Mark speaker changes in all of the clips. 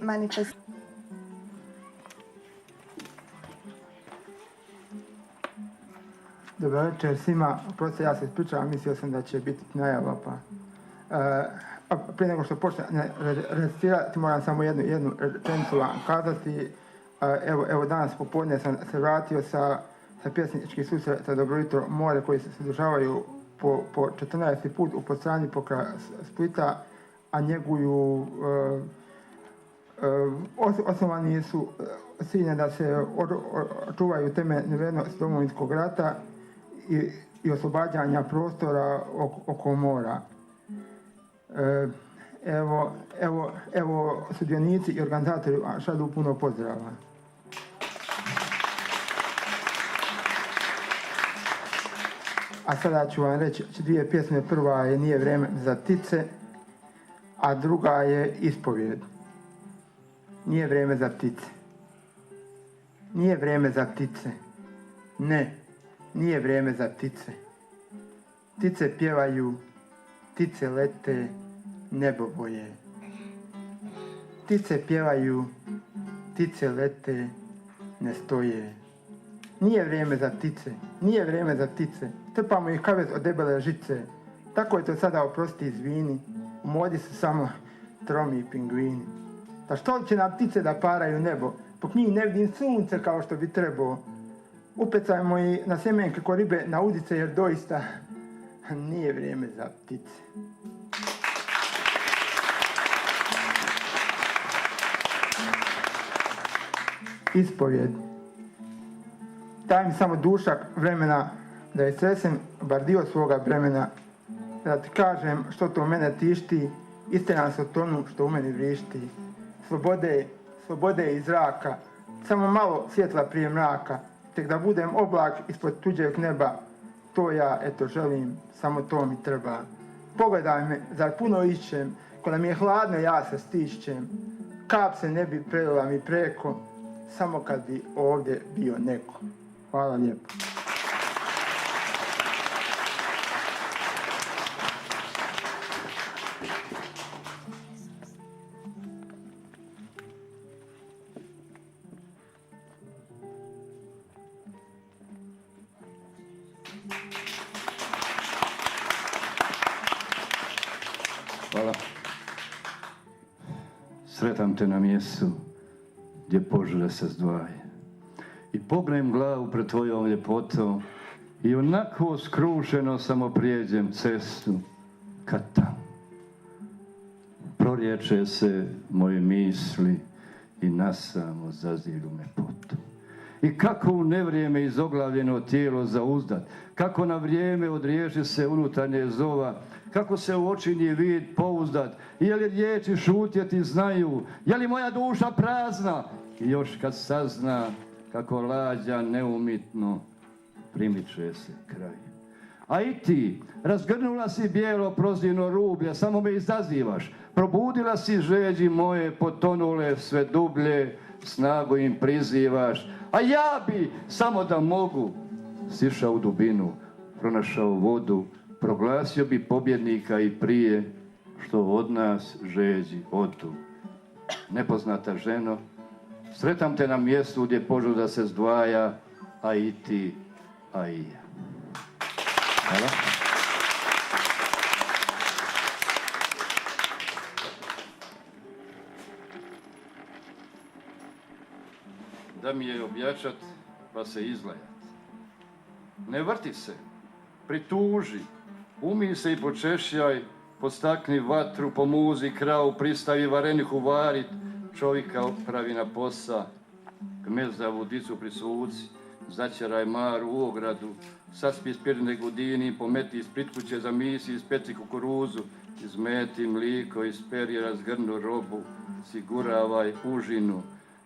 Speaker 1: manifestacija.
Speaker 2: Dobro večer svima, prosto ja se ispričavam, mislio sam da će biti najava pa. Prije nego što počne recitirati, moram samo jednu rečenicu vam kazati. Evo danas popodne sam se vratio sa pjesničkih susreta Dobro jutro more koji se održavaju po 14. put u Podstrani pokraj Splita, a njeguju osnovani su ciljem da se očuvaju teme nevrednosti Domovinskog rata i oslobađanja prostora oko mora. Evo sudionici i organizatori šalju puno pozdrava. A sada ću vam reći dvije pjesme. Prva je Nije vrijeme za ptice, a druga je Ispovijed. Nije vrijeme za ptice. Nije vrijeme za ptice. Ne, nije vrijeme za ptice. Ptice pjevaju, ptice lete, nebo boje. Ptice pjevaju, ptice lete, ne stoje. Nije vrijeme za ptice, nije vrijeme za ptice. Trpamo ih kavez od debele žice. Tako je to sada, oprosti, izvini. U modi su samo tromi i pingvini. Da što će nam ptice da paraju nebo? Po njih ne vidim sunce kao što bi trebao. Upecajmo i na sjemenke ko ribe na udice, jer doista nije vrijeme za ptice. Ispovijed. Daj mi samo dušak vremena da istresem bar dio svoga vremena, da ti kažem što to mene tišti, istina se o tonu što u meni vrišti. Slobode iz zraka, samo malo svjetla prije mraka, tek da budem oblak ispod tuđeg neba, to ja eto želim, samo to mi treba. Pogledaj me, zar puno išćem, kada mi je hladno ja se stišćem, kap se ne bi prelila mi preko, samo kad bi ovdje bio neko. Hvala lijepo.
Speaker 3: Hvala. Sretam te na mjestu gdje požele se zdvaje. I pognem glavu pred tvojom ljepotom i onako skrušeno samo prijeđem cestu kad tam proriječe se moje misli i nasamo zaziru me potom. I kako u nevrijeme izoglavljeno tijelo zauzdat, kako na vrijeme odriješi se unutarnje zova, kako se u očinji vid pouzdat, i je li riječi šutjeti znaju, je li moja duša prazna, i još kad sazna kako lađa neumitno primiče se kraj. A i ti, razgrnula si bijelo prozirno rublje, samo me izazivaš, probudila si žeđi moje potonule sve dublje, snagu im prizivaš, a ja bi, samo da mogu, sišao u dubinu, pronašao vodu, proglasio bi pobjednika i prije što od nas žeđi odu. Nepoznata ženo, sretam te na mjestu gdje požuda se zdvaja, a i ti, a i ja. Hvala. Da mi je objačat, pa se izlajat. Ne vrti se, prituži, umij se i počešljaj, postakni vatru, pomuzi kravu, pristavi varenihu varit, čovjeka pravi na posa, gmezdavu dicu prisuci, začeraj maru u ogradu, saspi spirne gudini, pometi iz pritkuće za misi, ispeci kukuruzu, izmeti mliko, isperi razgrnu robu, siguravaj užinu.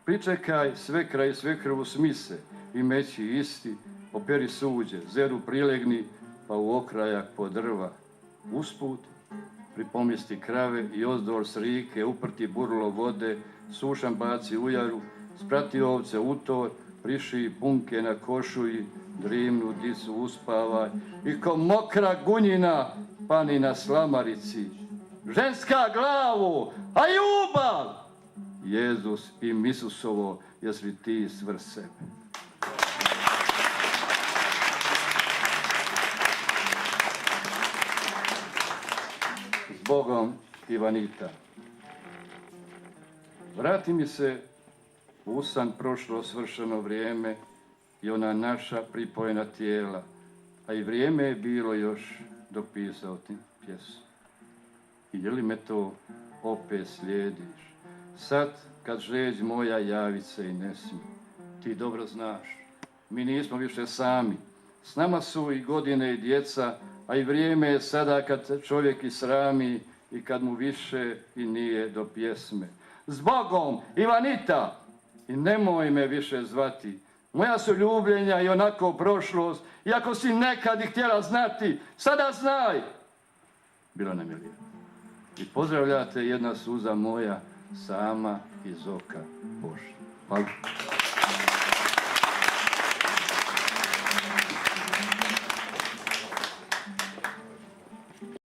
Speaker 3: Pričekaj svekra i svekrvu smise, i meći isti, operi suđe, zeru prilegni, pa u okrajak po drva. Usput, pripomisti krave i ozdol s rike, uprti burlo vode, sušan baci u jaru, sprati ovce u tor, priši punke na košulji, drimnu dicu uspavaj, i ko mokra gunjina pani na slamarici. Ženska glavu, a ljubav! Jezus im Isusovo, jesli ti svrh sebe. S Bogom, Ivanita. Vrati mi se u san prošlo svršeno vrijeme i ona naša pripojena tijela, a i vrijeme je bilo još dopisao ti pjesmu. I je li me to opet slijediš? Sad, kad žeđ moja javit se i ne smije, ti dobro znaš, mi nismo više sami. S nama su i godine i djeca, a i vrijeme je sada kad čovjek i srami i kad mu više i nije do pjesme. S Bogom, Ivanita! I nemoj me više zvati. Moja su ljubljenja i onako prošlost, iako si nekad i htjela znati, sada znaj! Bilo nam je lijepo. I pozdravljate jedna suza moja, sama iz oka Božja. Hvala.